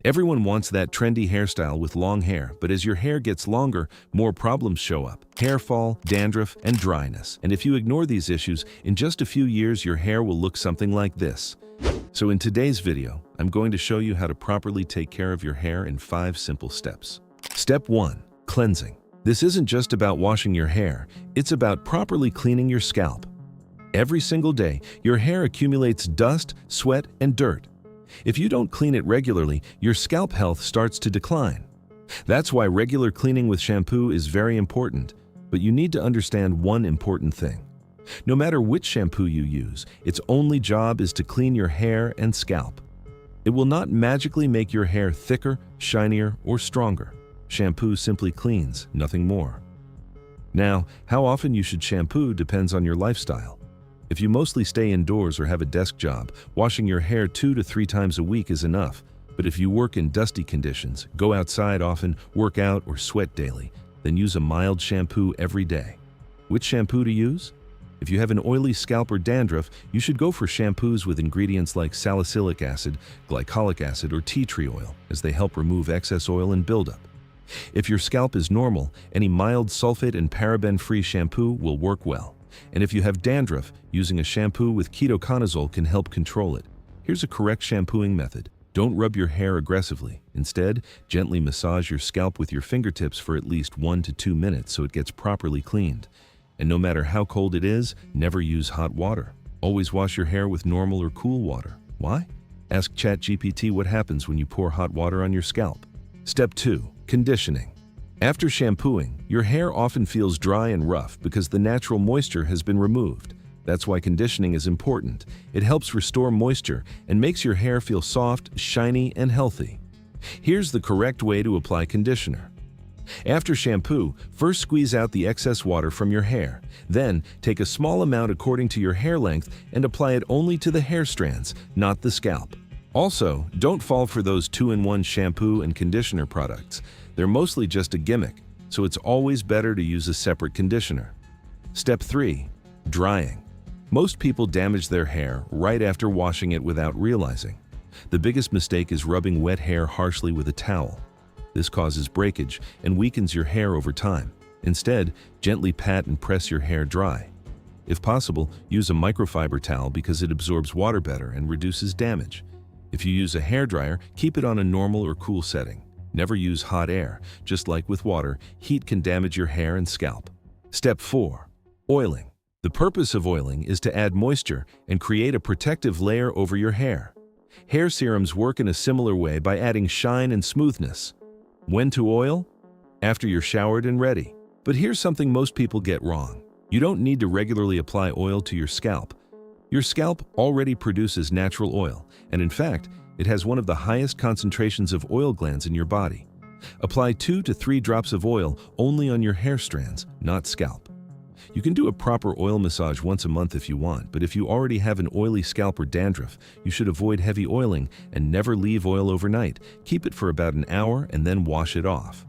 Everyone wants that trendy hairstyle with long hair, but as your hair gets longer, more problems show up. Hair fall, dandruff, and dryness. And if you ignore these issues, in just a few years your hair will look something like this. So in today's video, I'm going to show you how to properly take care of your hair in 5 simple steps. Step 1. Cleansing. This isn't just about washing your hair, it's about properly cleaning your scalp. Every single day, your hair accumulates dust, sweat, and dirt. If you don't clean it regularly, your scalp health starts to decline. That's why regular cleaning with shampoo is very important, but you need to understand one important thing. No matter which shampoo you use, its only job is to clean your hair and scalp. It will not magically make your hair thicker, shinier, or stronger. Shampoo simply cleans, nothing more. Now, how often you should shampoo depends on your lifestyle. If you mostly stay indoors or have a desk job, washing your hair 2 to 3 times a week is enough. But if you work in dusty conditions, go outside often, work out, or sweat daily, then use a mild shampoo every day. Which shampoo to use? If you have an oily scalp or dandruff, you should go for shampoos with ingredients like salicylic acid, glycolic acid, or tea tree oil, as they help remove excess oil and buildup. If your scalp is normal, any mild sulfate and paraben-free shampoo will work well. And if you have dandruff, using a shampoo with ketoconazole can help control it. Here's a correct shampooing method. Don't rub your hair aggressively. Instead, gently massage your scalp with your fingertips for at least 1 to 2 minutes so it gets properly cleaned. And no matter how cold it is, never use hot water. Always wash your hair with normal or cool water. Why? Ask ChatGPT what happens when you pour hot water on your scalp. Step 2. Conditioning. After shampooing, your hair often feels dry and rough because the natural moisture has been removed. That's why conditioning is important. It helps restore moisture and makes your hair feel soft, shiny, and healthy. Here's the correct way to apply conditioner. After shampoo, first squeeze out the excess water from your hair. Then, take a small amount according to your hair length and apply it only to the hair strands, not the scalp. Also, don't fall for those 2-in-1 shampoo and conditioner products. They're mostly just a gimmick, so it's always better to use a separate conditioner. Step 3. Drying. Most people damage their hair right after washing it without realizing. The biggest mistake is rubbing wet hair harshly with a towel. This causes breakage and weakens your hair over time. Instead, gently pat and press your hair dry. If possible, use a microfiber towel because it absorbs water better and reduces damage. If you use a hairdryer, keep it on a normal or cool setting. Never use hot air. Just like with water, heat can damage your hair and scalp. Step 4. Oiling. The purpose of oiling is to add moisture and create a protective layer over your hair. Hair serums work in a similar way by adding shine and smoothness. When to oil? After you're showered and ready. But here's something most people get wrong. You don't need to regularly apply oil to your scalp. Your scalp already produces natural oil, and in fact, it has one of the highest concentrations of oil glands in your body. Apply 2 to 3 drops of oil only on your hair strands, not scalp. You can do a proper oil massage once a month if you want, but if you already have an oily scalp or dandruff, you should avoid heavy oiling and never leave oil overnight. Keep it for about an hour and then wash it off.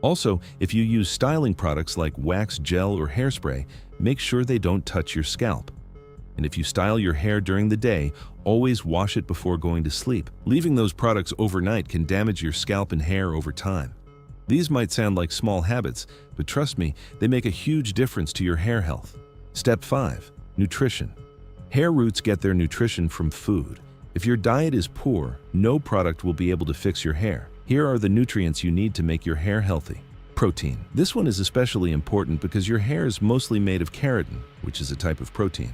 Also, if you use styling products like wax, gel, or hairspray, make sure they don't touch your scalp. And if you style your hair during the day, always wash it before going to sleep. Leaving those products overnight can damage your scalp and hair over time. These might sound like small habits, but trust me, they make a huge difference to your hair health. Step 5. Nutrition. Hair roots get their nutrition from food. If your diet is poor, no product will be able to fix your hair. Here are the nutrients you need to make your hair healthy. Protein. This one is especially important because your hair is mostly made of keratin, which is a type of protein.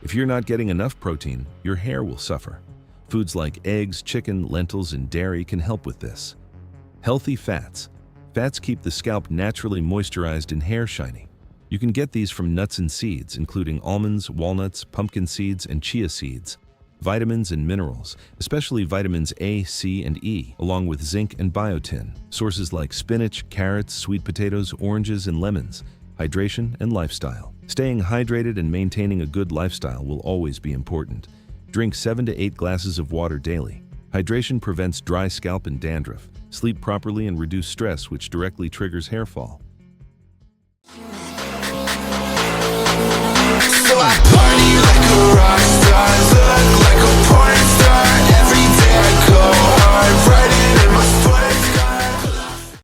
If you're not getting enough protein, your hair will suffer. Foods like eggs, chicken, lentils, and dairy can help with this. Healthy fats. Fats keep the scalp naturally moisturized and hair shiny. You can get these from nuts and seeds, including almonds, walnuts, pumpkin seeds, and chia seeds. Vitamins and minerals, especially vitamins A, C, and E, along with zinc and biotin. Sources like spinach, carrots, sweet potatoes, oranges, and lemons. Hydration and lifestyle. Staying hydrated and maintaining a good lifestyle will always be important. Drink 7 to 8 glasses of water daily. Hydration prevents dry scalp and dandruff. Sleep properly and reduce stress, which directly triggers hair fall. So I party like a rock star.